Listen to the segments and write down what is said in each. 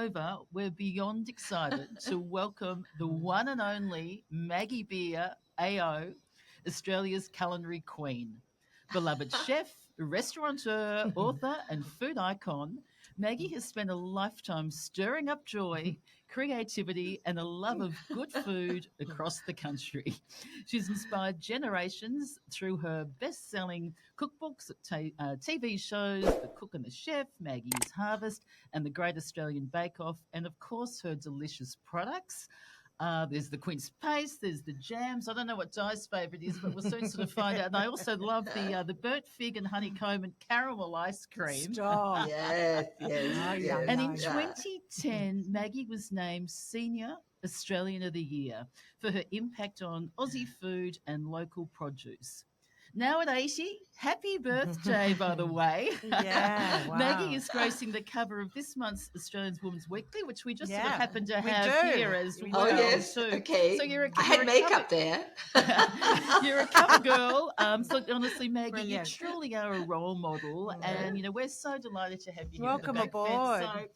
Moreover, we're beyond excited to welcome the one and only Maggie Beer AO, Australia's culinary queen. Beloved chef, restaurateur, author, and food icon, Maggie has spent a lifetime stirring up joy, creativity, and a love of good food across the country. She's inspired generations through her best selling cookbooks, TV shows, The Cook and the Chef, Maggie's Harvest, and The Great Australian Bake Off, and of course her delicious products. There's the quince paste, there's the jams. I don't know what Di's favourite is, but we'll soon sort of find out. And I also love the burnt fig and honeycomb and caramel ice cream. Stop. Yes, yes, Oh, yes. yeah, And in yeah. 2010, Maggie was named Senior Australian of the Year for her impact on Aussie food and local produce. Now at 80, happy birthday, by the way. Yeah, wow. Maggie is gracing the cover of this month's Australian's Women's Weekly, which we just sort of Yeah, happen to we have do. here as We well. Oh, yes. Too. Okay. So you're I had a makeup cover, there. you're a cover girl. So honestly, Maggie, Brilliant. you truly are a role model, Yeah. and we're so delighted to have you here. Welcome at the back aboard. fence. So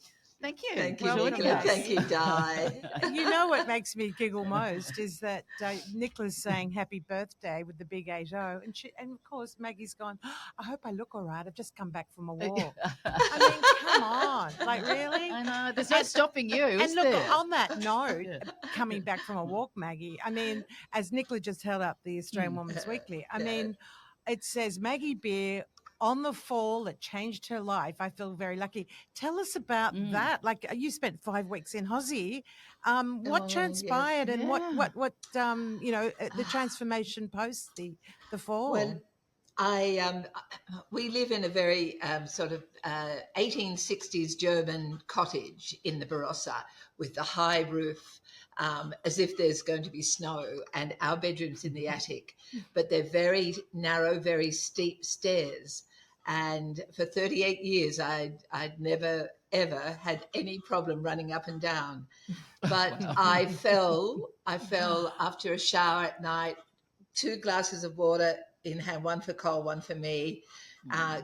thank you. Thank you, for joining Nicola. us. Thank you, Di. You know what makes me giggle most is that Nicola's saying happy birthday with the big 80, and of course Maggie's gone, I hope I look all right. I've just come back from a walk. I mean, come on. Like, really? I know. There's no stopping you, is And look, there? on that note, Yeah. coming back from a walk, Maggie, I mean, as Nicola just held up the Australian Woman's Weekly, I Yeah. mean, it says Maggie Beer on the fall that changed her life. I feel very lucky. Tell us about that. Like, you spent 5 weeks in Aussie. What Oh, transpired and Yeah. what the transformation post the fall? Well, we live in a very sort of 1860s German cottage in the Barossa with the high roof, as if there's going to be snow, and our bedroom's in the attic, but they're very narrow, very steep stairs. And for 38 years, I'd never ever had any problem running up and down. But I fell after a shower at night, 2 glasses of water in hand, one for Cole, one for me,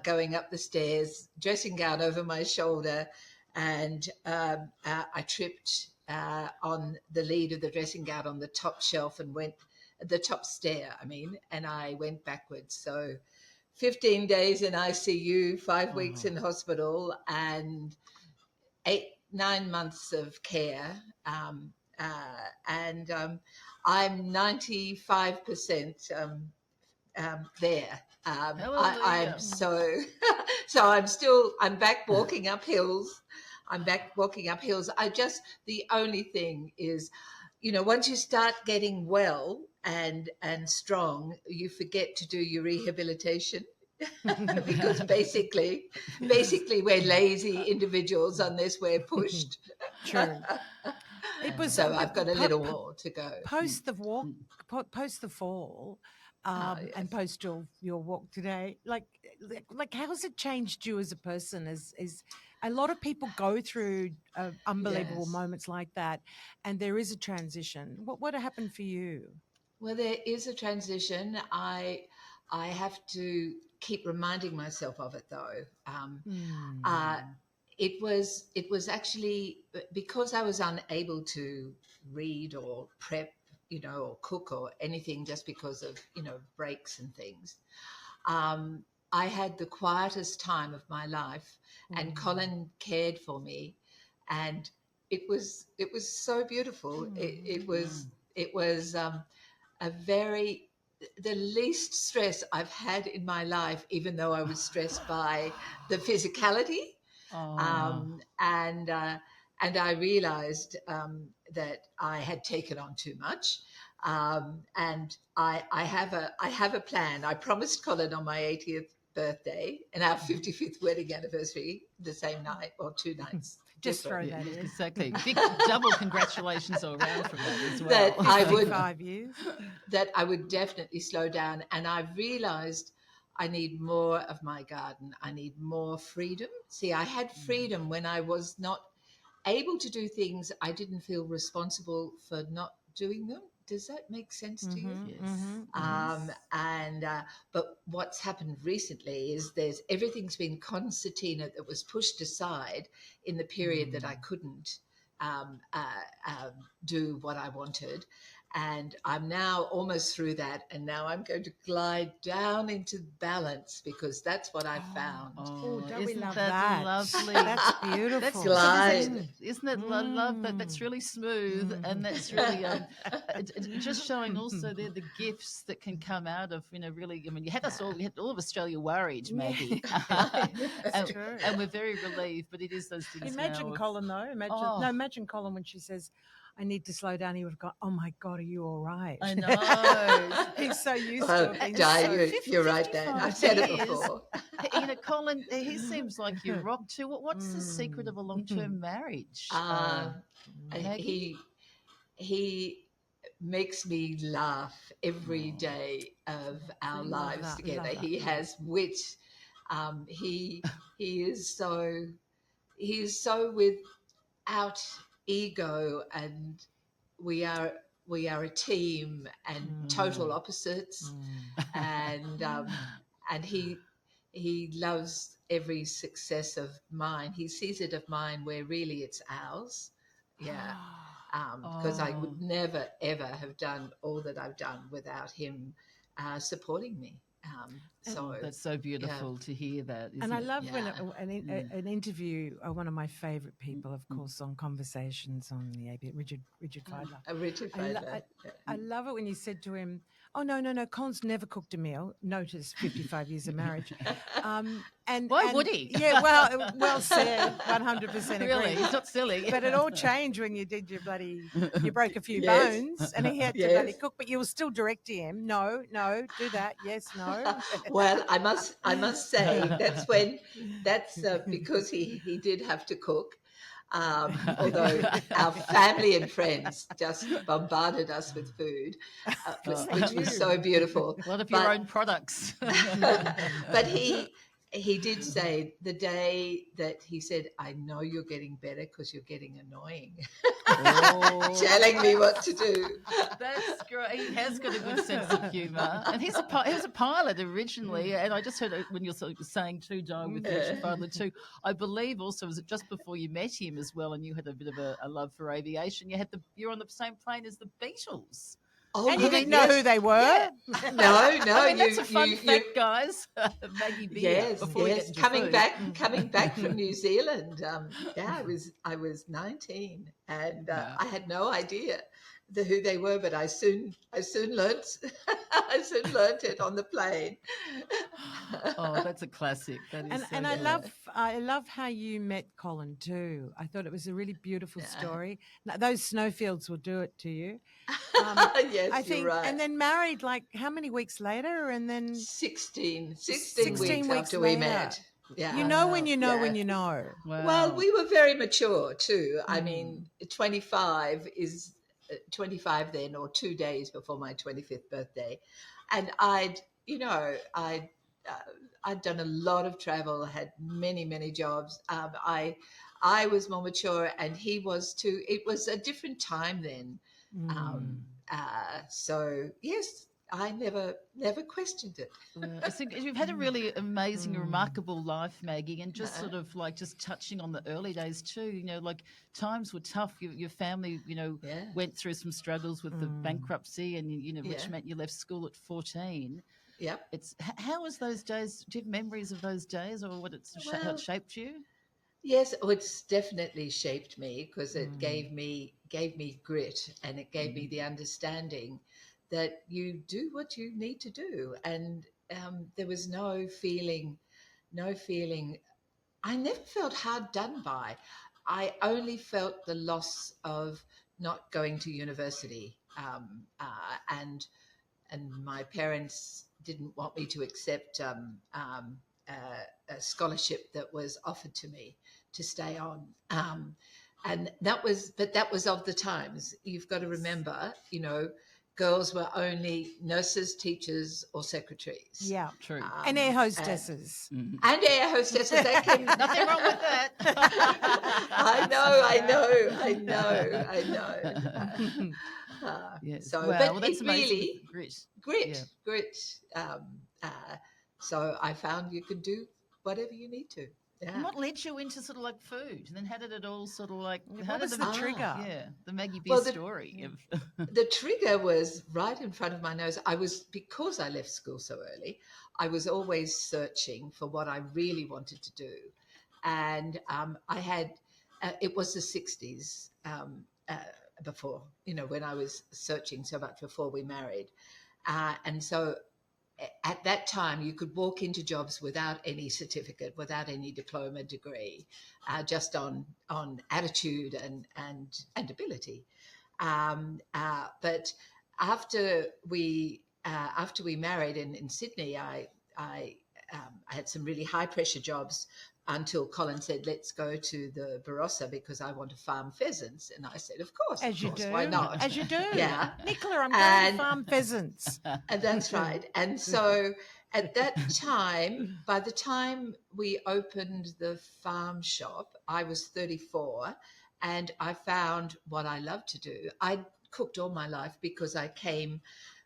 going up the stairs, dressing gown over my shoulder, and I tripped on the lead of the dressing gown on the top shelf and went the top stair. And I went backwards. So 15 days in ICU, 5 weeks in hospital, and 9 months of care. And I'm 95% there. I'm so I'm back walking up hills. The only thing is, once you start getting well and strong, you forget to do your rehabilitation. Because basically we're lazy individuals unless we're pushed. True. It was So I've got a little more to go. Post the walk, post the fall, Yes. and post your walk today. Like how's it changed you as a person? As a lot of people go through unbelievable Yes. moments like that, and there is a transition. What happened for you? Well, there is a transition. I have to keep reminding myself of it, though. It was actually because I was unable to read or prep, or cook or anything, just because of breaks and things. I had the quietest time of my life, and Colin cared for me, and it was so beautiful. It was the least stress I've had in my life, even though I was stressed by the physicality. And I realized that I had taken on too much. And I have a plan. I promised Colin on my 80th birthday and our 55th wedding anniversary the same night, or 2 nights. Just throw that in. Exactly. Big double congratulations all around from that as well. That I would 5 years. That I would definitely slow down, and I've realized I need more of my garden. I need more freedom. See, I had freedom when I was not able to do things. I didn't feel responsible for not doing them, Does that make sense to you? Yes. But what's happened recently is everything's been concertina that was pushed aside in the period that I couldn't um, uh, do what I wanted. And I'm now almost through that. And now I'm going to glide down into balance, because that's what I found. Oh, don't we isn't love that that? lovely? That's That's beautiful. Glide. isn't it? I love that. That's really smooth, and that's really just showing also there the gifts that can come out of really. I mean, you had us all. We had all of Australia worried, Maggie, That's true. and we're very relieved. But it is those things Imagine now. Colin though. Imagine Colin when she says, "I need to slow down." He would have gone, "Oh my God, are you all right?" I know. He's so used Well, to it. Di, you're right, Dan. 55 I've said it years. before. Colin, he seems like you rock too. What's the secret of a long-term marriage, Maggie? He makes me laugh every day of our lives together. He has wit. He is so without ego, and we are a team and total opposites. And he loves every success of mine. He sees it of mine where really it's ours. Yeah. Because I would never, ever have done all that I've done without him supporting me. That's so beautiful to hear that. And I love when Yeah. an interview, one of my favourite people, of course, on Conversations on the AB, Richard Fidler. Richard Fidler. I love it when you said to him, "Oh no, Colin's never cooked a meal." Notice 55 years of marriage. And why would he? Yeah, well said, 100% agree. Really, he's not silly. But it all changed when you did you broke a few Yes. bones, and he had to bloody cook. But you were still directing him. No, do that. Yes, no. Well, I must say that's because he did have to cook. Although our family and friends just bombarded us with food, which was so beautiful. A lot of your own products. But he did say the day that he said, "I know you're getting better because you're getting annoying," telling me what to do. That's great. He has got a good sense of humour, and he was a pilot originally. And I just heard when you're sort of saying too, Di, with Richard Fidler too. I believe also was it just before you met him as well, and you had a bit of a love for aviation. You're on the same plane as the Beatles. Oh, and you didn't know who they were? Yeah. No. I mean, that's a fun fact, guys. Maggie Beer. Yes. Coming back from New Zealand. I was 19, and I had no idea who they were, but I soon learnt. I soon learnt it on the plane. Oh, that's a classic. That is, and I love how you met Colin too. I thought it was a really beautiful story. Now, those snowfields will do it to you. Yes, I think, you're right. and then married like how many weeks later? And then 16 weeks after we met. Yeah. You know when you know when you know. Wow. Well, we were very mature too. I mean, 25 then, or 2 days before my 25th birthday, and I'd done a lot of travel, had many jobs. I was more mature, and he was too. It was a different time then. So yes, I never questioned it. I think you've had a really amazing, remarkable life, Maggie, and just sort of like just touching on the early days too. Like times were tough. Your family, went through some struggles with the bankruptcy, and which meant you left school at 14. Yep. How was those days? Do you have memories of those days, or how it shaped you? Yes, it's definitely shaped me, because it gave me grit, and it gave me the understanding that you do what you need to do, and there was no feeling. I never felt hard done by. I only felt the loss of not going to university, and my parents didn't want me to accept a scholarship that was offered to me to stay on. And that was of the times. You've got to remember, girls were only nurses, teachers, or secretaries. Yeah. True. And air hostesses. And air hostesses. That came. Nothing wrong with that. I know. Yes. So, Wow. but Well, that's it amazing. really Grit. grit, Yeah. grit. So I found you could do whatever you need to. And Yeah. what led you into sort of like food? And then how did it all sort of like? How What did was the trigger? the Maggie Beer Well, story of the trigger was right in front of my nose. Because I left school so early, I was always searching for what I really wanted to do. And I had, it was the 60s before, when I was searching so much before we married. And so at that time, you could walk into jobs without any certificate, without any diploma degree, just on attitude and ability. But after we married in Sydney, I had some really high pressure jobs until Colin said, "Let's go to the Barossa because I want to farm pheasants." And I said, "Of course, As you do. why not?" As you do. Yeah. Nicola, I'm going to And- farm pheasants. And that's right. And so at that time, by the time we opened the farm shop, I was 34 and I found what I love to do. I cooked all my life because I came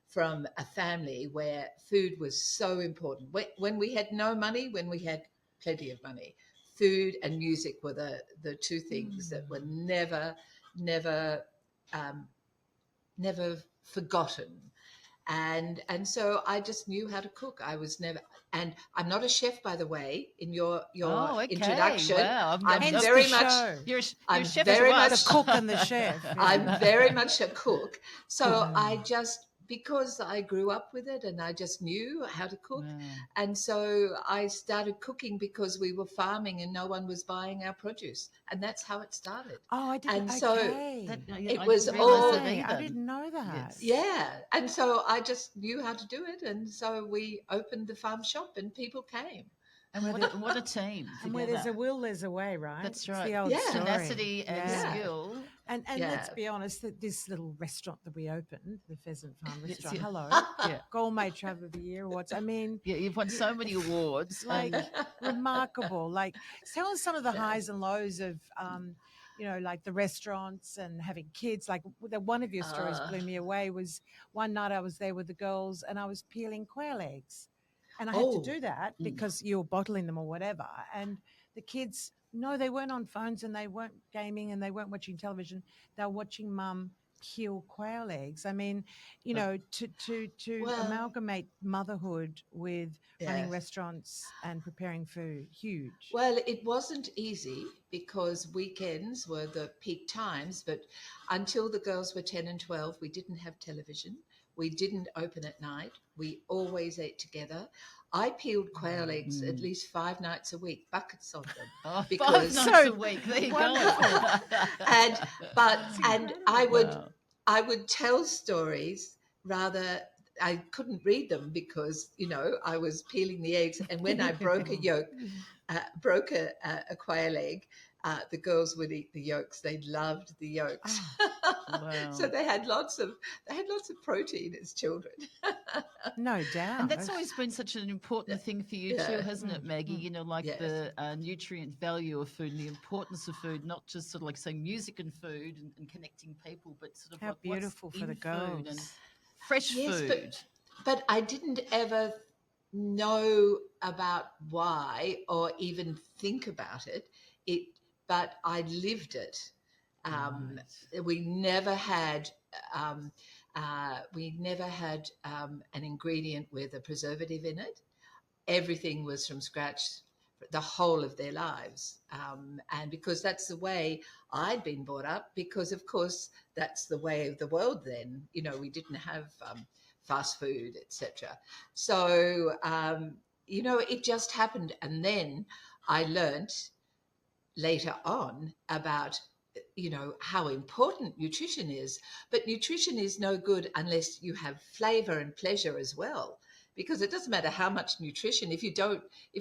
from a family where food was so important. When we had no money, when we had plenty of money, food and music were the two things that were never um, never forgotten. And so I just knew how to cook. I was never, and I'm not a chef, by the way. In your Oh, okay. introduction, Wow. I'm Hence very the much. show. You're I'm a chef very as well. much- The cook and the chef. I'm very much a cook. So I just, because I grew up with it and I just knew how to cook. Wow. And so I started cooking because we were farming and no one was buying our produce. And that's how it started. Oh, I didn't. And so Okay. it I was didn't realise all- that I either. didn't know that. Yes. Yeah. And so I just knew how to do it. And so we opened the farm shop and people came. And what a team And where there's a together. will, there's a way, right? That's It's right. the old Yeah. story. Tenacity and Yeah. skill. And Yeah. let's be honest, that this little restaurant that we opened, the Pheasant Farm Yes, Restaurant, yeah. hello, Yeah. Gourmet Travel of the Year awards. I mean, Yeah, you've won so many awards. like and remarkable. Like, tell us some of the highs and lows of, like the restaurants and having kids. Like, one of your stories blew me away was one night I was there with the girls and I was peeling quail eggs. And I had to Oh. do that because you were bottling them or whatever. And the kids, no, they weren't on phones and they weren't gaming and they weren't watching television. They were watching mum peel quail eggs. I mean, to Well- amalgamate motherhood with running Yes. restaurants and preparing food, huge. Well, it wasn't easy because weekends were the peak times, but until the girls were 10 and 12, we didn't have television. We didn't open at night. We always ate together. I peeled quail eggs at least 5 nights a week, buckets of them. oh, Because- 5 nights So a week. There you wonderful. go. And I would Wow. I would tell stories rather. I couldn't read them because I was peeling the eggs, and when I broke a yolk, broke a quail egg, the girls would eat the yolks. They loved the yolks, Wow. so they had lots of protein as children. No doubt. And that's always been such an important thing for you too, Yeah. hasn't it, Maggie? Like Yes. the nutrient value of food and the importance of food, not just sort of like saying music and food and connecting people, but sort of How like what's beautiful for in the food and girls. fresh Yes, food. but I didn't ever know about why or even think about it. But I lived it. We never had an ingredient with a preservative in it. Everything was from scratch the whole of their lives. And because that's the way I'd been brought up, because of course that's the way of the world then. We didn't have fast food, etc. So, it just happened. And then I learnt later on about how important nutrition is, but nutrition is no good unless you have flavor and pleasure as well, because it doesn't matter how much nutrition if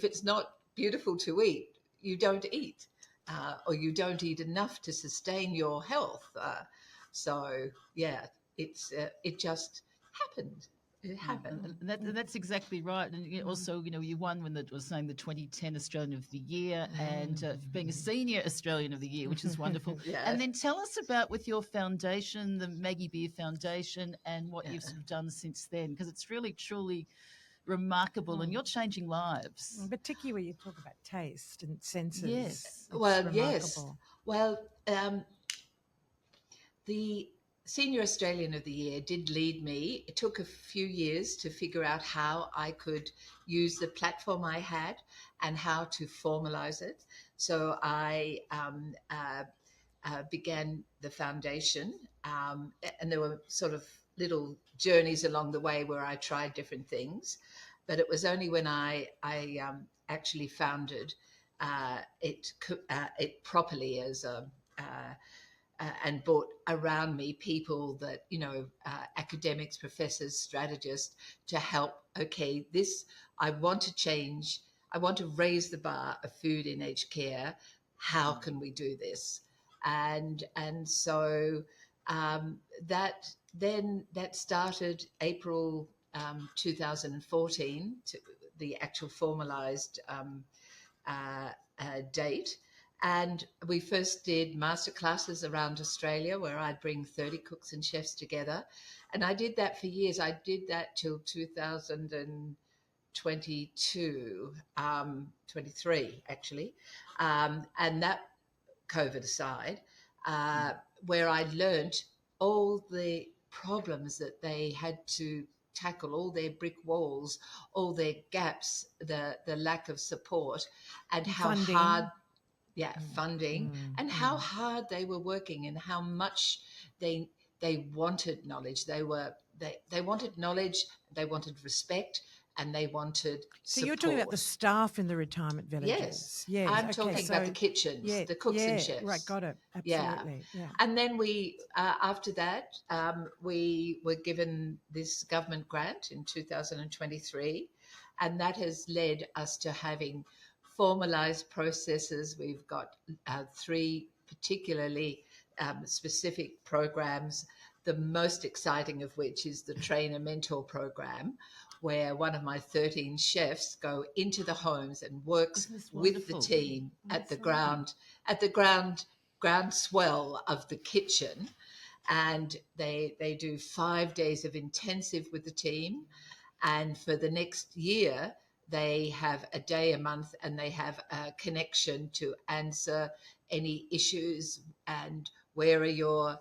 it's not beautiful to eat, you don't eat, or you don't eat enough to sustain your health. So yeah, it just happened. It happened. That's exactly right. And also, you won when it was named the 2010 Australian of the Year, and being a senior Australian of the Year, which is wonderful. Yeah. And then tell us about with your foundation, the Maggie Beer Foundation, and what you've sort of done since then, because it's really, truly remarkable, and you're changing lives. Particularly when you talk about taste and senses. Yes. It's Well, remarkable. yes. Well, the Senior Australian of the Year did lead me. It took a few years to figure out how I could use the platform I had and how to formalize it. So I began the foundation, and there were sort of little journeys along the way where I tried different things. But it was only when I actually founded it properly as a and brought around me people that, academics, professors, strategists, to help. Okay, I want to change. I want to raise the bar of food in aged care. How can we do this? And so that started April 2014, the actual formalized date. And we first did masterclasses around Australia where I'd bring 30 cooks and chefs together. And I did that for years. I did that till 2022, 23 actually. And that, COVID aside, where I learnt all the problems that they had to tackle, all their brick walls, all their gaps, the lack of support, and how Funding. hard funding, and how hard they were working, and how much they wanted knowledge. They wanted knowledge, they wanted respect, and they wanted So support. you're talking about the staff in the retirement villages. Yes, I'm talking about the kitchens, the cooks and chefs. Right, got it. Absolutely. Yeah. And then we, after that, we were given this government grant in 2023, and that has led us to having formalized processes. We've got 3 particularly specific programs, the most exciting of which is the Trainer Mentor program, where one of my 13 chefs go into the homes and works with the team at the ground swell of the kitchen. And they do 5 days of intensive with the team. And for the next year, they have a day a month, and they have a connection to answer any issues and where are your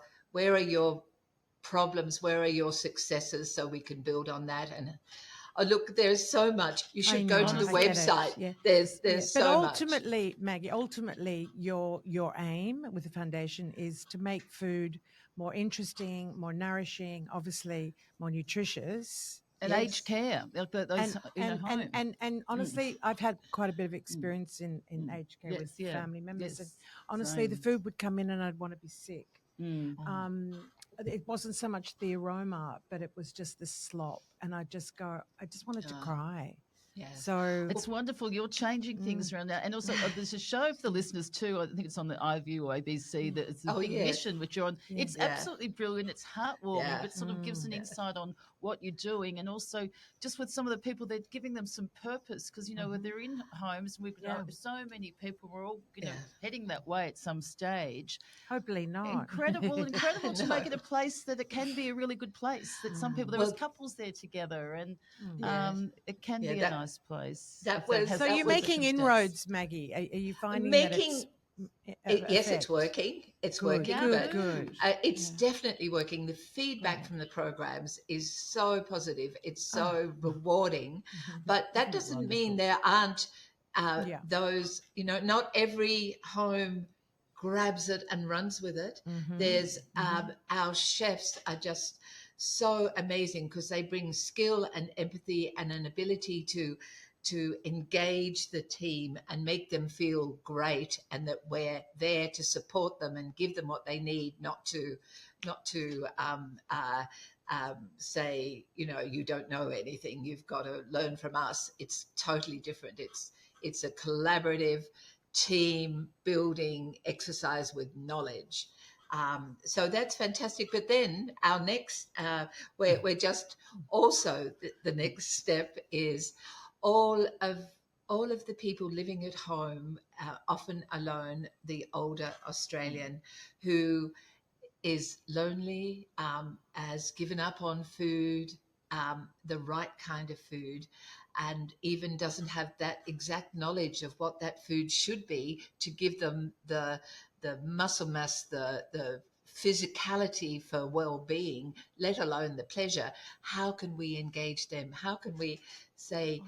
problems, where are your successes, so we can build on that. And look, there's so much. You should go to the website. Yeah. There's But so ultimately, Maggie, your aim with the foundation is to make food more interesting, more nourishing, obviously more nutritious. And aged care, like those home. And honestly, I've had quite a bit of experience in aged care with family members. And honestly, the food would come in and I'd want to be sick. It wasn't so much the aroma, but it was just the slop. And I just wanted to cry. Yeah. So it's wonderful. You're changing things around now. And also there's a show for the listeners too. I think it's on the iView or ABC. That it's the Big Mission, which you're on. Yeah. It's absolutely brilliant. It's heartwarming, but sort of gives an insight on what you're doing. And also just with some of the people, they're giving them some purpose because, when they're in homes, we've got so many people, we're all, heading that way at some stage. Hopefully not. Incredible to make it a place that it can be a really good place. That some people, there was couples there together and it can be a nice place. So you're making inroads, Maggie. Are you finding that yes, it's working. It's working. Good. It's definitely working. The feedback from the programs is so positive. It's so rewarding. But that doesn't mean there aren't those, not every home grabs it and runs with it. There's our chefs are just so amazing because they bring skill and empathy and an ability to engage the team and make them feel great, and that we're there to support them and give them what they need, not to say, you don't know anything, you've got to learn from us. It's totally different. It's a collaborative team building exercise with knowledge. So that's fantastic. But then our next, we're just also the next step is all of the people living at home, often alone, the older Australian who is lonely, has given up on food, the right kind of food, and even doesn't have that exact knowledge of what that food should be to give them the muscle mass, the physicality for well-being, let alone the pleasure. How can we engage them? How can we say,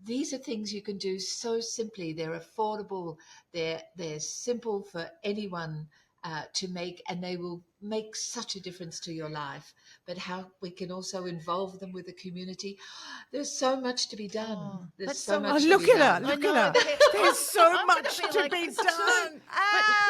these are things you can do so simply. They're affordable. They're simple for anyone to make, and they will make such a difference to your life. But how we can also involve them with the community. There's so much to be done. Oh, There's that's so so much Oh, to look be at done. her. Look I know, at her. There's so I'm gonna much be to like be this too. done.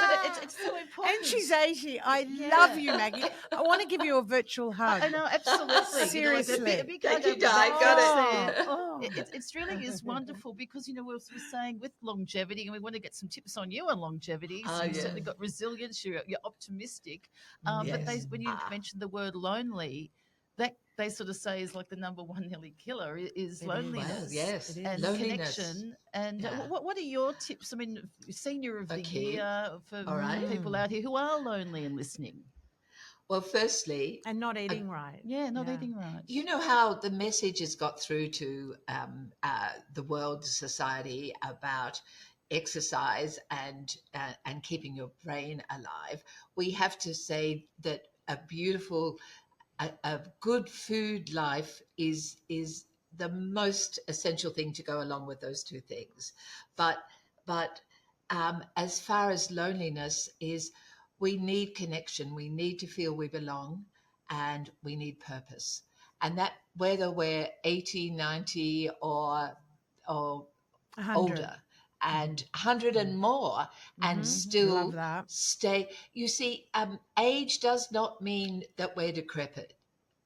But it's so important. And she's 80. I Yeah. love you, Maggie. I want to give you a virtual hug. I know, absolutely. You know, like Seriously. a big Thank hug you, over Di. Got there. it. Oh. It's really is wonderful because, you know, we're saying with longevity, and we want to get some tips on you on longevity. So Oh, you've yeah. certainly got resilience, you're optimistic. But Yes. when you mentioned the word lonely, that they sort of say is like the number one nearly killer is It loneliness. Wow, yes. It is. And Loneliness. connection. And Yeah. what are your tips? I mean, senior of the Okay. year for All right. people out here who are lonely and listening. Well, firstly, And not eating right. Yeah, not eating right. you know how the message has got through to the world society about exercise and keeping your brain alive. We have to say that a good food life is the most essential thing to go along with those two things. But as far as loneliness is, we need connection. We need to feel we belong, and we need purpose. And that whether we're 80, 90, or 100. older, and 100 and more, and Love still that. stay. You see, age does not mean that we're decrepit.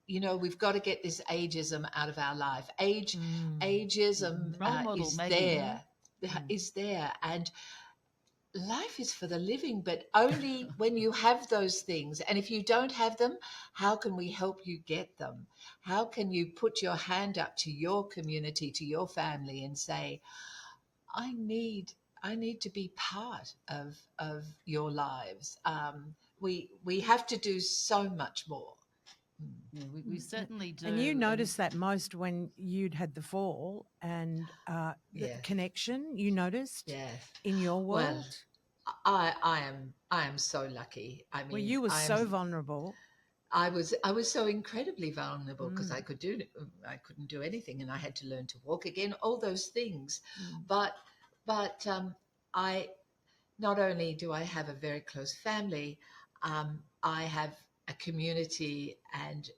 You know, we've got to get this ageism out of our life. Ageism Role model, is Maggie. there, is there, and life is for the living, but only when you have those things. And if you don't have them, how can we help you get them? How can you put your hand up to your community, to your family, and say, I need to be part of your lives. We have to do so much more. Yeah, we certainly do. And you noticed that most when you'd had the fall and the Yes. connection you noticed Yes. in your Well, world. I am so lucky. I mean, Well, you were so vulnerable. I was so incredibly vulnerable because I couldn't do anything, and I had to learn to walk again. All those things, but I not only do I have a very close family, I have a community, and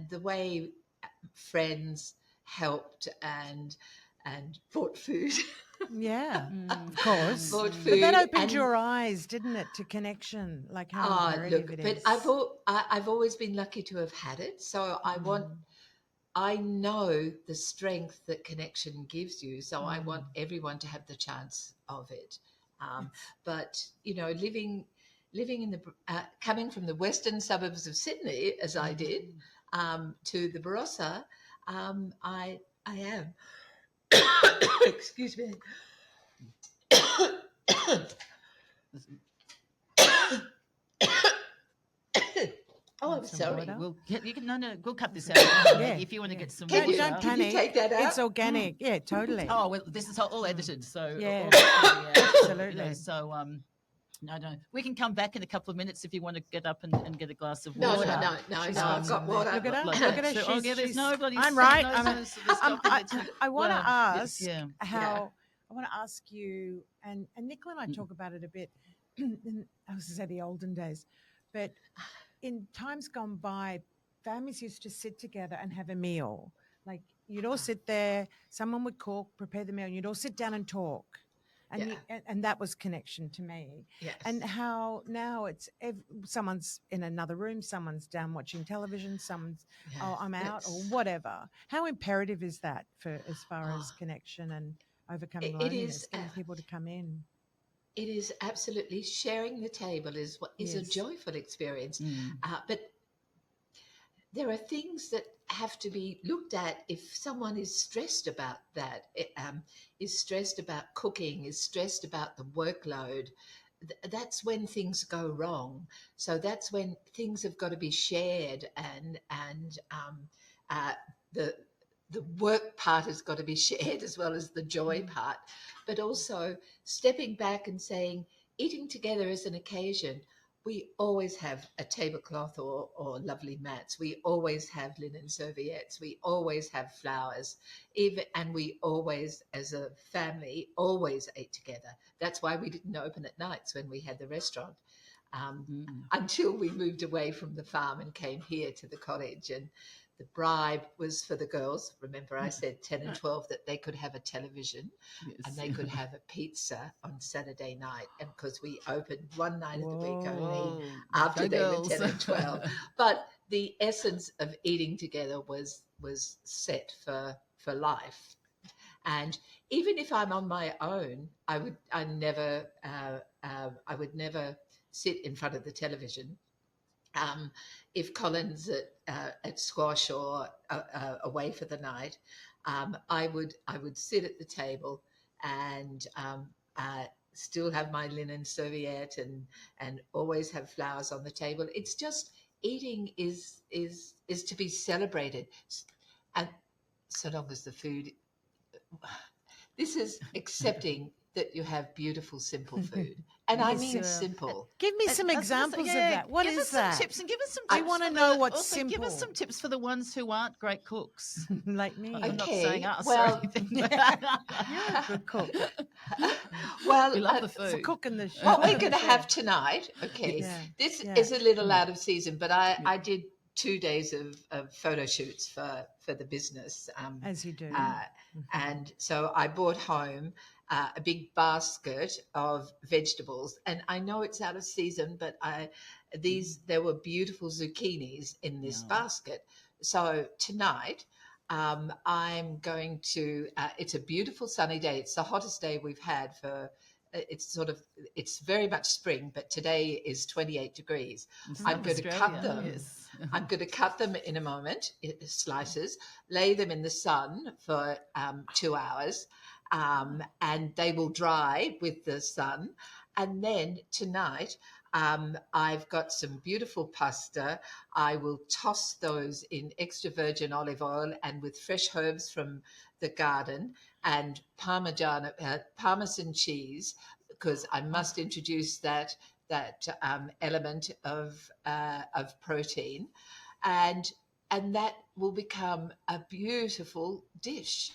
the way friends helped and bought food. Yeah, of course. Bought But food that opened and your eyes, didn't it, to connection, like how imperative look, it but is. I've always been lucky to have had it. So I know the strength that connection gives you. So I want everyone to have the chance of it. But you know, living in the coming from the western suburbs of Sydney, as I did, to the Barossa, I am. Excuse me. Oh, I'm Some sorry. water? You can we'll cut this out. Yeah, If you want to yeah. get some Can water. Don't Can you panic. take that out? It's organic. Yeah, totally. Oh well, this is all edited, so Yeah. all that's gonna be out, Absolutely. You know, so no, we can come back in a couple of minutes if you want to get up and get a glass of No, water. no. She's I've got water. Look at her. Like Look that. at her. So, She's, there's she's, nobody. I'm right. I want to Well, ask yeah. how. I want to ask you, and Nicola and I talk about it a bit. I was to say the olden days, but in times gone by, families used to sit together and have a meal. Like you'd all sit there, someone would cook, prepare the meal, and you'd all sit down and talk. And, and that was connection to me. Yes. And how now it's someone's in another room, someone's down watching television, someone's I'm out or whatever. How imperative is that for as far as connection and overcoming It loneliness, is, getting people to come in? It is absolutely sharing the table is what is a Yes. joyful experience. Mm. But there are things that have to be looked at if someone is stressed about that, is stressed about cooking, is stressed about the workload. That's when things go wrong. So that's when things have got to be shared, and uh, the the work part has got to be shared as well as the joy part. But also stepping back and saying, eating together is an occasion. We always have a tablecloth or lovely mats. We always have linen serviettes. We always have flowers. And we always, as a family, always ate together. That's why we didn't open at nights when we had the restaurant, Mm. until we moved away from the farm and came here to the cottage. And the bribe was for the girls. Remember, I said 10 and 12 that they could have a television and Yes. they could have a pizza on Saturday night. And because we opened one night of the week Whoa. only Whoa, after go they were girls. 10 and 12. But the essence of eating together was set for life. And even if I'm on my own, I would never sit in front of the television. If Colin's at squash or away for the night, I would sit at the table and still have my linen serviette and always have flowers on the table. It's just eating is to be celebrated, and so long as the food. This is accepting that you have beautiful, simple food, and I Yes, mean well, simple. give me And some I was gonna say, examples of yeah, that. What give is us some that? tips and give us some I tips wanna for know the what's also give us some simple. tips for the ones who aren't great cooks. Like me. I'm not saying Okay, us or well, anything. You're a good cook. well, We love the For food. cooking the what we're cooking going the to have show. tonight, okay, Yes. Yeah. this Yeah. is a little Mm. out of season, but I, Yeah. I did 2 days of photo shoots for the business. As you do. Uh, and so I brought home a big basket of vegetables, and I know it's out of season, but there were beautiful zucchinis in this Yeah. basket. So tonight, I'm going to. It's a beautiful sunny day. It's the hottest day we've had for. It's very much spring, but today is 28 degrees. In I'm South going to cut Australia, them. yes. I'm going to cut them in a moment, slices, lay them in the sun for 2 hours, and they will dry with the sun. And then tonight, I've got some beautiful pasta. I will toss those in extra virgin olive oil and with fresh herbs from the garden and Parmesan cheese, because I must introduce that element of protein, and that will become a beautiful dish.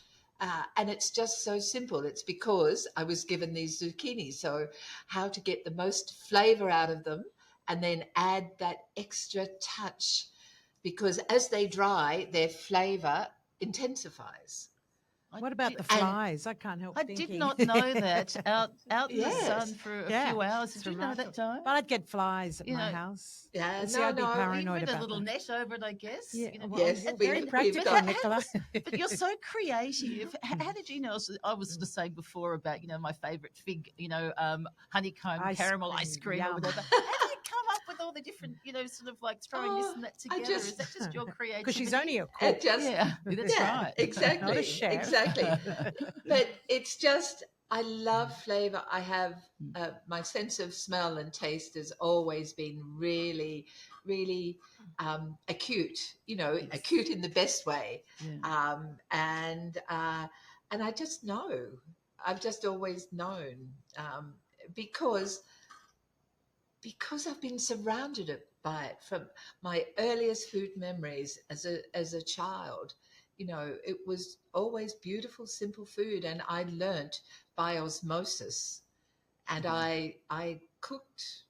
And it's just so simple. It's because I was given these zucchini. So, how to get the most flavor out of them and then add that extra touch, because as they dry, their flavor intensifies. I What about did, the And flies? I can't help I did thinking. not know that. Out in the sun yes, for a Yeah, few hours. it's Did you know that, remarkable. Di? But I'd get flies at You my know, house. yeah, And see, no, I'd be no, you paranoid put a about little that. net over it, I guess. Yeah, You know, well, yes, you're and, very and, we've but practical, got. Nicola. but you're so creative. How did you know? I was sort of saying before about my favourite fig, honeycomb Ice caramel ice cream, cream or yum. whatever. How do you come up with all the different, sort of like throwing this Oh, and that I together? Is just, that just your Because she's creativity? only a it cook, just, Yeah, that's yeah, right. not a exactly, chef. exactly. But it's just, I love flavor. I have Mm. my sense of smell and taste has always been really, really acute. Yes. Acute in the best way. Yeah. And I just know. I've just always known, because I've been surrounded by it from my earliest food memories as a child. It was always beautiful, simple food, and I learnt by osmosis. And Mhm. I cooked.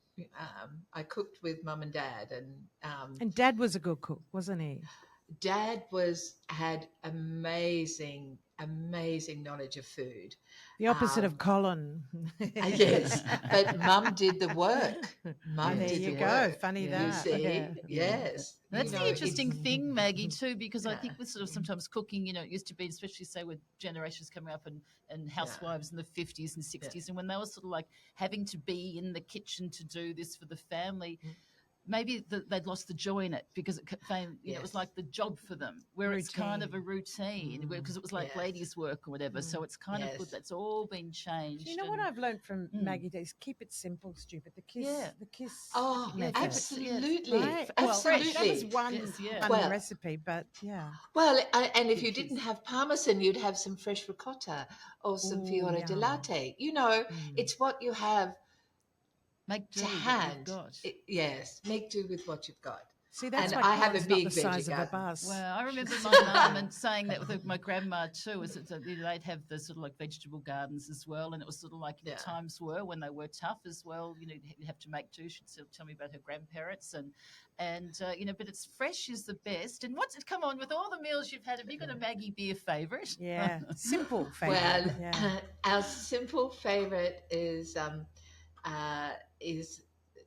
I cooked with mum and dad, and And Dad was a good cook, wasn't he? Dad had amazing knowledge of food. The opposite of Um, Colin. yes, but Mum did the work. Ah, Mum there did Yes, the you yes. go. work. Funny Yeah. You that. see, Yeah. Yeah. yes, That's the it's interesting thing, Maggie, too, because I yeah, think with sort of sometimes cooking, it used to be, especially say with generations coming up and yeah, housewives in the 50s and yeah. 60s, and when they were sort of like having to be in the kitchen to do this for the family, Mm. maybe they'd lost the joy in it because it was Yes. like the job for them, where it's kind of a Routine. routine because it was like Yes. ladies' work or whatever. So it's kind of good. Yes. That's all been Do you changed. know what And I've learned from mm, Maggie Days? Keep it simple, stupid. yeah, The kiss Oh, yeah, keep method, it, yes, absolutely. right? Well, that fresh. was Absolutely. one Yes, yeah. one Well, recipe, but yeah. and if Big you didn't kiss. have parmesan, you'd have some fresh ricotta or some Oh, fior di yum. latte. Mm. It's what you have Make to do what you've hand. got. Yes, make do with what you've got. See, that's And why I have a Colin's not the big size veggie of a garden. bus. Well, I remember She's my so mum big. and saying that with my grandma too, is that they'd have the sort of like vegetable gardens as well, and it was sort of like Yeah. times were when they were tough as well. You have to make do. She'd sort of tell me about her grandparents and but it's fresh is the best. And what's come on with all the meals you've had? Have you got a Maggie Beer favourite? Yeah, simple favorite. Well, Yeah, our simple favorite is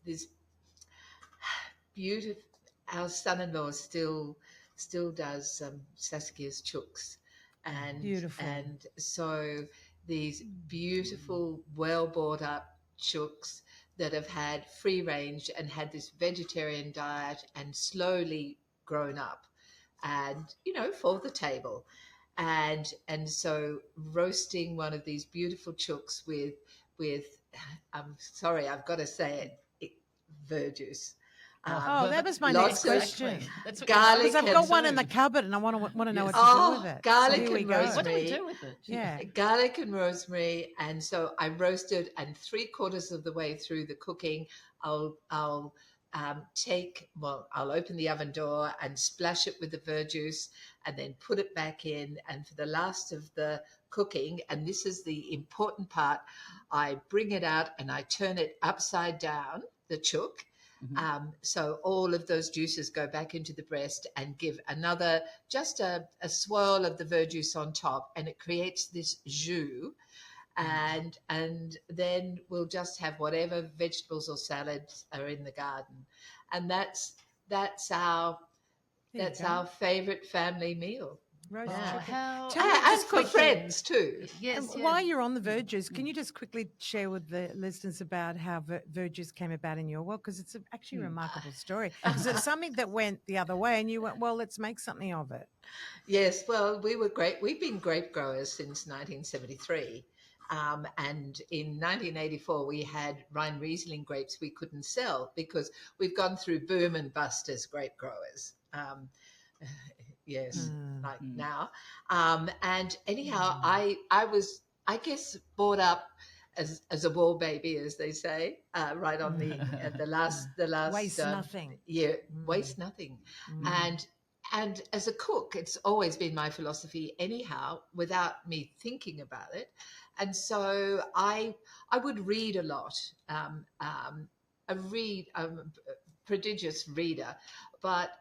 this beautiful. Our son-in-law still does Saskia's chooks, beautiful. and so these beautiful, well brought up chooks that have had free range and had this vegetarian diet and slowly grown up, and for the table, and so roasting one of these beautiful chooks with I'm sorry, I've got to say it, verjuice. Oh, Oh, that was my next Lots of exactly. question. That's what you know garlic Because us I've for got and one in the too. cupboard, and I want to know what Yes. to do oh, with it. So garlic here we and go. What do we rosemary, do with it? Yeah. garlic and rosemary, and so I roasted, and 3/4 of the way through the cooking, I'll I'll open the oven door and splash it with the verjuice, and then put it back in. And for the last of the cooking, and this is the important part, I bring it out and I turn it upside down, the chook. Mhm. So all of those juices go back into the breast and give just a swirl of the verjuice on top, and it creates this jus. And then we'll just have whatever vegetables or salads are in the garden, and that's our There you that's go. our favorite family meal. Roast Oh, Yeah, chicken. how Tell me and just for quickly. friends too. And yes, yeah. while you're on the Mm, verges, can mm, you just quickly share with the listeners about how verges came about in your world? Because it's actually a mm. remarkable story. Is it something that went the other way and you went, well, let's make something of it? Yes, well, we've been grape growers since 1973. And in 1984, we had Rhine Riesling grapes we couldn't sell because we've gone through boom and bust as grape growers. Yes, Mm. like Mm. now. And anyhow, I was, I guess, brought up as a wall baby, as they say, right on the last Waste nothing. year, Mm. waste nothing. Mm. And as a cook, it's always been my philosophy, anyhow, without me thinking about it. And so I would read a lot. I'm a prodigious reader, but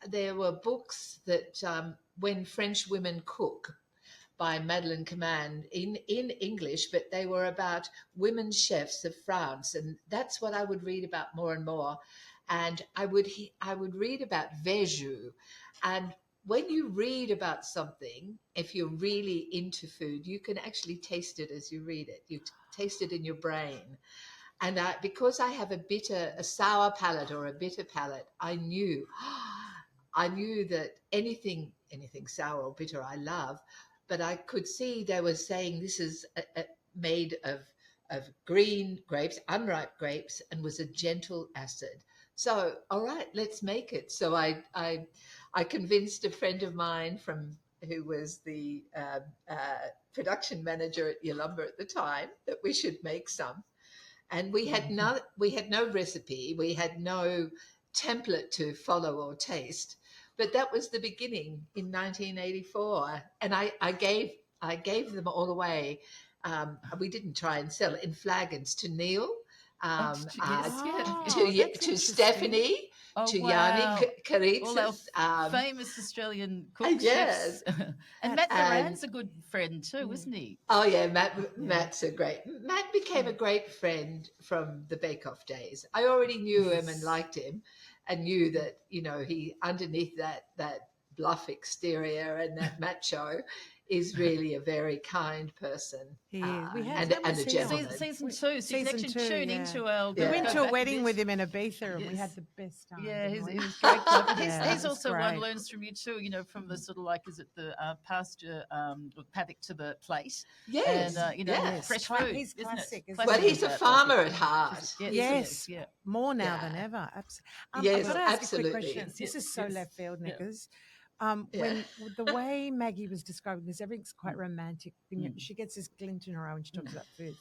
there were books that When French Women Cook by Madeleine Command in English, but they were about women chefs of France, and that's what I would read about more and more. And I would read about Vejoux, and when you read about something, if you're really into food, you can actually taste it as you read it. You taste it in your brain. And because I have a sour palate or a bitter palate, I knew that anything sour or bitter I love, but I could see they were saying this is made of green grapes, unripe grapes, and was a gentle acid. So, all right, let's make it. So I convinced a friend of mine who was the production manager at Yalumba at the time that we should make some. And we had no recipe, we had no template to follow or taste, but that was the beginning in 1984. And I gave them all away. We didn't try and sell it in flagons to Neil, Oh, did you? Yes, yeah, Oh, yeah. to that's to interesting. Stephanie, Oh, to Yanni wow. All our Caritas. famous Australian cook Yes. chefs. And Matt And Moran's a good friend too, isn't he? oh yeah, Yeah. Matt's a great. Matt became a great friend from the Bake Off days. I already knew him and Yes. liked him, and knew that he underneath that bluff exterior and that macho is really a very kind person, He is. We had and when and was a he on? gentleman. Season We- 2, so you can Season actually 2, tune yeah. into our. We Yeah. went go to a back wedding this. with him in Ibiza, and we Yes. had the best time. Yeah, didn't we? he's great guy. But Yeah, he's it was also one great. learns from you too. From the sort of like, is it the pasture paddock to the plate, Yes, and yes. fresh Cla- food. he's isn't classic, it? isn't Well, he? he's a about, farmer like, at heart. Yeah, Yes, yeah. more now Yeah. than ever. I've Yes, got to ask absolutely. a quick question. Yes, This yes, is so yes. left field, Yeah. Nickers. Yeah. When with the way Maggie was describing this, everything's quite romantic. Mm. She gets this glint in her eye when she talks about food.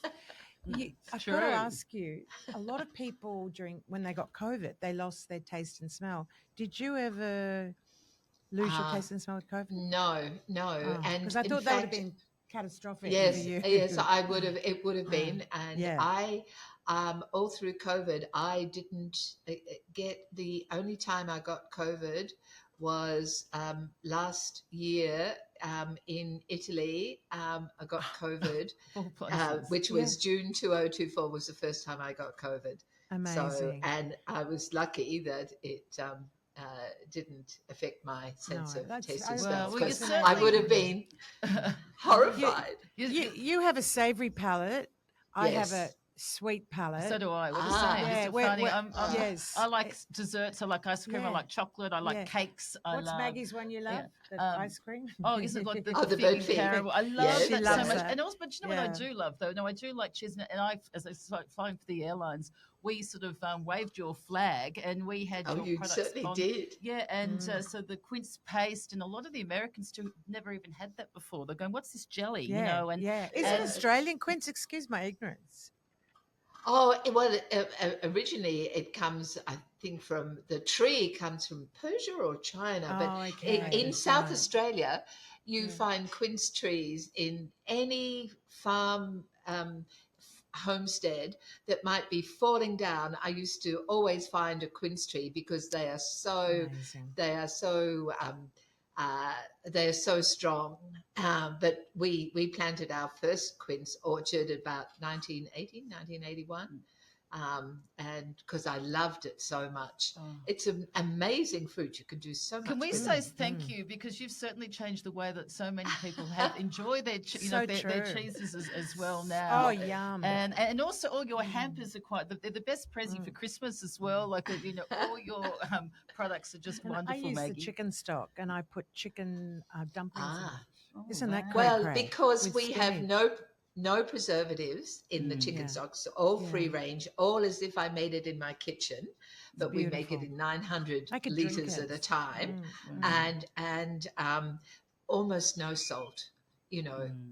I've True. got to ask you, a lot of people when they got COVID, they lost their taste and smell. Did you ever lose your Ah, taste and smell with COVID? no, and Because I in thought that would have fact, been catastrophic for yes, you. yes, I would have. It would have Yeah. been, and Yeah. I, all through COVID, I didn't get the only time I got COVID was last year in Italy. I got COVID, All places. which was June 2024 was the first time I got COVID. So, Amazing. and I was lucky that it didn't affect my sense No, of that's- taste I- and Well, smells, well, you because certainly- I would have been horrified. You have a savoury palate. I have a Yes. sweet palate. So do I. We're the Ah. same. Yeah, Just we're- funny. we're- yes. I like desserts. I like ice cream. I Yeah. like chocolate. I like Yeah. cakes. I What's love. Maggie's one you love? yeah, The ice cream? Oh, is it like the, Oh, the the fig bird and fig. caramel? I love Yes. She that so loves much. that. And also, but you know what I Yeah. do love though? No, I do like cheese. And as I was flying for the airlines, we sort of waved your flag, and we had Oh, your you products certainly on. did. Yeah, and Mm. so the quince paste, and a lot of the Americans too never even had that before. They're going, "What's this jelly?" Yeah, And yeah. Is and- it Australian quince? Excuse my ignorance. Oh, well, originally it comes, I think, from the tree comes from Persia or China, but Oh, okay. in South Right. Australia, you Yeah. find quince trees in any farm homestead that might be falling down. I used to always find a quince tree because they are so Amazing. they are so uh, they are so strong. But we planted our first quince orchard about 1980, 1981. And because I loved it so much. Oh. It's an amazing fruit. You can do so much. Can we with say it. thank you, because you've certainly changed the way that so many people have enjoy their So their true. cheeses as well now. Oh, yum. And also all your hampers are they're the best present for Christmas as well. Like all your products are just And I wonderful, use Maggie. the chicken stock and I put chicken dumplings in Ah. it. Oh, Isn't that wow. cray Well, cray? because With we have spinach. no preservatives in the chicken Yeah. stocks, all Yeah. free range, all as if I made it in my kitchen, but we make it beautiful. in 900 I could drink liters it. at a time, Mm. and almost no salt.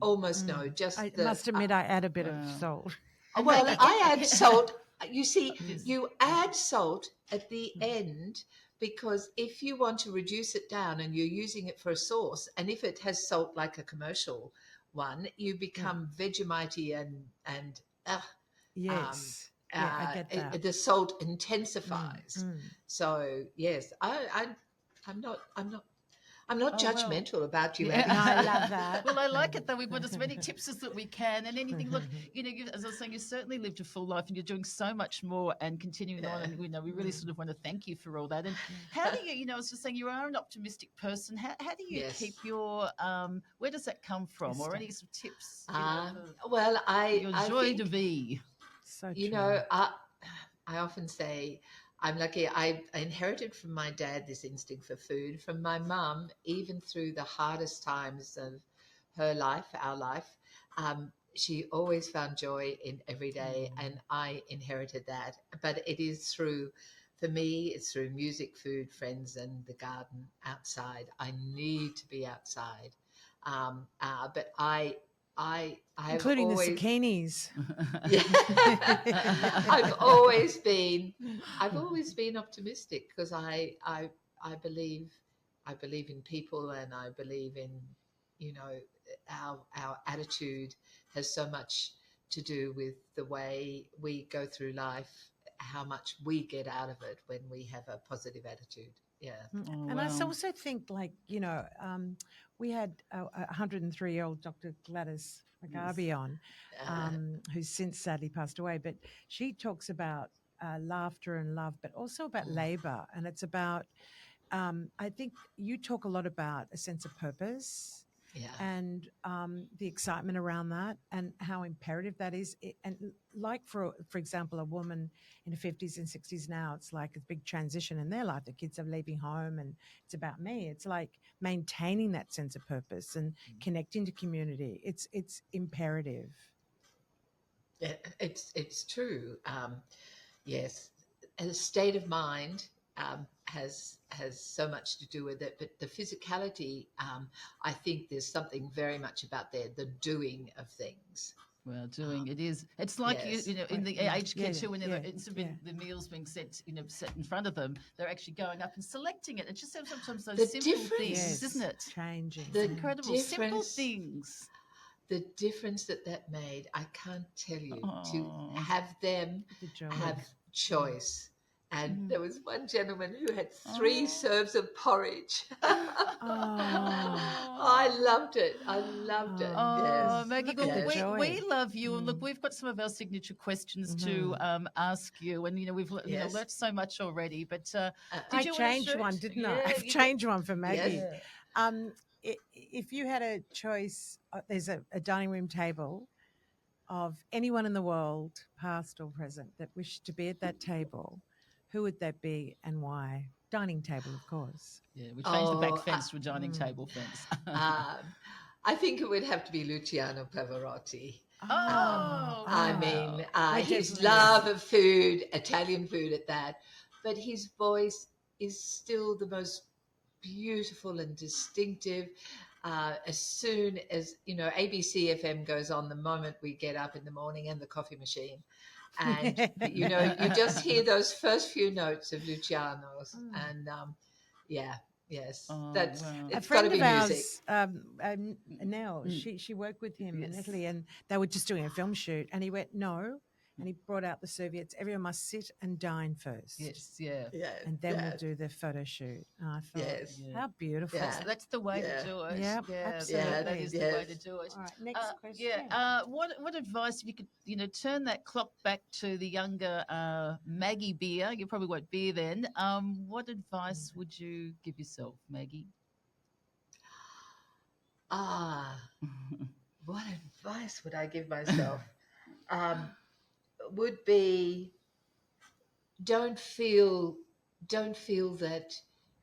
Almost no. Just I the must admit, I add a bit Wow. of salt. well, Maggie, I add salt. You see, Yes. you add salt at the end because if you want to reduce it down and you're using it for a sauce, and if it has salt like a commercial one, you become Vegemite and Yes. Yeah, I get that. the salt intensifies. Mm. So yes, I'm not Oh, well. judgmental about you. Yeah. Abby. No, I love that. Well, I like it though. We want as many tips as that we can, and anything. Look, as I was saying, you certainly lived a full life, and you're doing so much more and continuing on. And we really sort of want to thank you for all that. And how do you, I was just saying, you are an optimistic person. How do you Yes. keep your where does that come from, or any sort of tips? Well, Your I joy think, to be. So you true. know, I often say I'm lucky. I inherited from my dad this instinct for food. From my mum, even through the hardest times of her life, our life, she always found joy in every day, and I inherited that. But it is for me, it's through music, food, friends, and the garden outside. I need to be outside, but I have Including always, the zucchinis. yeah. I've always been optimistic because I believe in people, and I believe in our attitude has so much to do with the way we go through life how much we get out of it when we have a positive attitude. Yeah. Oh, And I wow. also think, like, we had a 103-year-old Dr. Gladys McGarvey on, Uh, who's since sadly passed away. But she talks about laughter and love, but also about Mm. labor. And it's about, I think you talk a lot about a sense of purpose yeah. and the excitement around that and how imperative that is. And like, for example, a woman in her 50s and 60s now, it's like a big transition in their life. The kids are leaving home and it's about me. It's like maintaining that sense of purpose and connecting to community. It's imperative. Yeah, it's true. Yes, and the state of mind has so much to do with it, but the physicality, I think there's something very much about the doing of things. Well, doing it is. It's like Yes. in the Yeah, aged yeah, kids who, whenever yeah, it's yeah. been the meals being set, set in front of them, they're actually going up and selecting it. It's just sometimes those The simple difference- things, Yes, isn't it? changing. The It's incredible. Simple difference- things. The difference that made, I can't tell you. To Oh. have them The joy. have choice. And Mm. there was one gentleman who had 3 Oh. serves of porridge. Oh. I loved it. I loved it. Oh. Yes. Oh, Maggie, Look well, at the Yes. joy. we love you, and look, Mm. we've got some of our signature questions to ask you, and we've Yes. learnt so much already. But did I you want to changed shoot? one, didn't I? Yeah, I've you changed one for Maggie. Yes. If you had a choice, there's a dining room table of anyone in the world, past or present, that wished to be at that table, who would that be and why? Dining table, of course. Yeah, we changed the back Oh, fence to a dining table fence. I think it would have to be Luciano Pavarotti. Oh, I wow. mean, We're his definitely- love of food, Italian food at that, but his voice is still the most beautiful and distinctive. As soon as ABC FM goes on, the moment we get up in the morning, and the coffee machine, and you just hear those first few notes of Luciano's, and yes, Oh, that's wow. A it's got to friend be of music. ours, Nell, she worked with him in Yes. Italy, and they were just doing a film shoot, and he went, no, and he brought out the serviettes. Everyone must sit and dine first. Yes, yeah. Yeah, And then yeah, we'll do the photo shoot. And I thought, Yes. Yeah. how beautiful. Yeah. That's the way Yeah. to do it. Yep, yeah, absolutely. that is the way to Yes. do it. All right, next question. Yeah. What advice, if you could, turn that clock back to the younger Maggie Beer? You probably won't be then. What advice would you give yourself, Maggie? What advice would I give myself? Would be don't feel that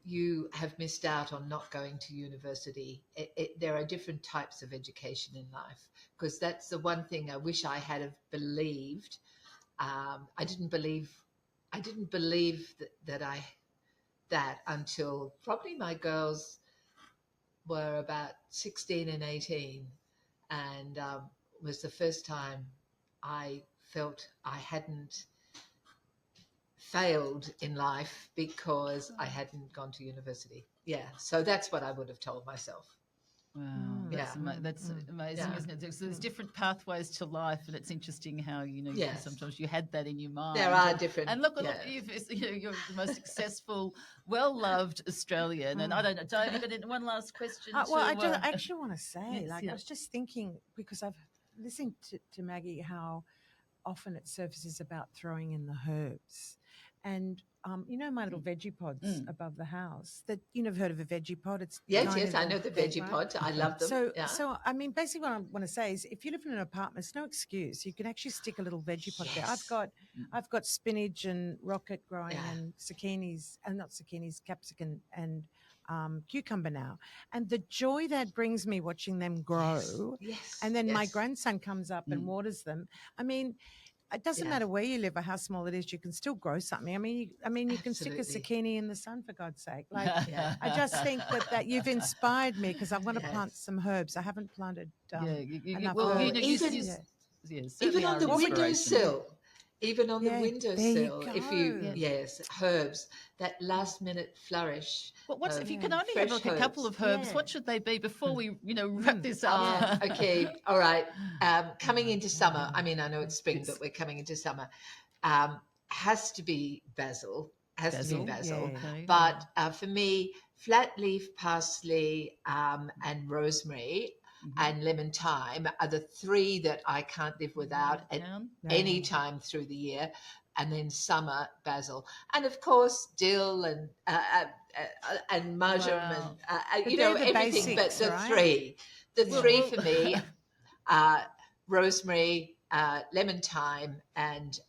you have missed out on not going to university. There are different types of education in life, because that's the one thing I wish I had have believed. I didn't believe that until probably my girls were about 16 and 18, and was the first time I felt I hadn't failed in life because I hadn't gone to university. Yeah, so that's what I would have told myself. Wow, Yeah. that's amazing, Yeah. isn't it? There's different pathways to life, and it's interesting how Yes. sometimes you had that in your mind. There are different. And look, yeah. you're the most successful, well-loved Australian. And I don't know, Dave, you got one last question? Well, I actually want to say, Yes, I was just thinking, because I've listened to Maggie, how often it surfaces about throwing in the herbs. And my little veggie pods above the house. That you've heard of a veggie pod? It's Yes, tiny I little know the thing, veggie right? pods. I love them. So, yeah. so I mean, basically, what I want to say is, if you live in an apartment, it's no excuse. You can actually stick a little veggie pod there. Yes. I've got spinach and rocket growing, Yeah. and zucchinis, and not zucchinis, capsicum and cucumber now. And the joy that brings me watching them grow, Yes. and then my yes. grandson comes up and waters them. I mean, it doesn't Yeah. matter where you live or how small it is. You can still grow something. I mean, you can stick a Absolutely. zucchini in the sun, for God's sake. Like, Yeah. I just think that you've inspired me, because I want to Yes. plant some herbs. I haven't planted enough well, herbs. even- yeah, Even certainly on are the an inspiration. windowsill. Even on the Yeah, windowsill. there you If you go. yes, herbs. That last minute flourish. But what's of if you can only have fresh like a couple herbs. of herbs? Yeah. What should they be before we, wrap this up? Okay, all right. Coming into summer. I mean, I know it's spring, Yes. but we're coming into summer. has to be basil. Has to be basil. Yeah. Okay. But for me, flat leaf parsley and rosemary and lemon thyme are the three that I can't live without at Down. any time through the year. And then summer basil, and of course dill and marjoram Wow. and But you know they're the everything. But basics, the right? three, the Yeah. three for me, rosemary, lemon thyme, and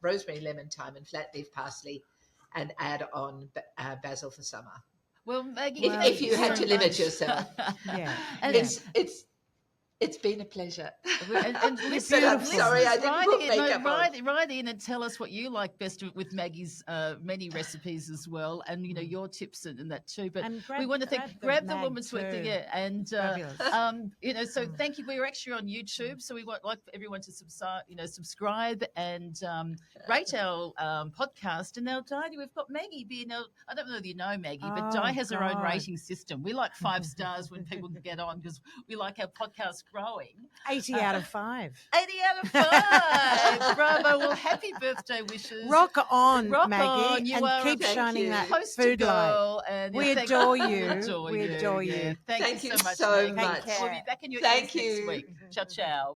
rosemary, lemon thyme, and flat leaf parsley, and add on basil for summer. Well, Maggie, If, Well, thank if you you had so to limit much. yourself, Yeah. And, Yeah. it's been a pleasure. and You're listen, But I'm beautiful. sorry I listeners, didn't write put in, no, makeup on. write in and tell us what you like best with Maggie's many recipes as well, and your tips and that too. But And we want to grab the mag woman's work too. yeah, and Fabulous. so thank you. We're actually on YouTube, so we want like everyone to subscribe and rate our podcast. And now, Di, we've got Maggie Beer. Now, I don't know if you know Maggie, but Di Oh, has her own God. rating system. We like 5 stars when people get on because we like our podcast growing. 80 out of 5. 80 out of 5. Bravo. Well, happy birthday wishes. Rock on, Rock Maggie, on. You and are keep a Thank shining you. that poster food light. girl. And We thank adore We you. adore We you. adore Yeah. you. Thank Thank you you so much, so Maggie. much. Take We'll be care. back in your Thank ears next you. week. Ciao, ciao.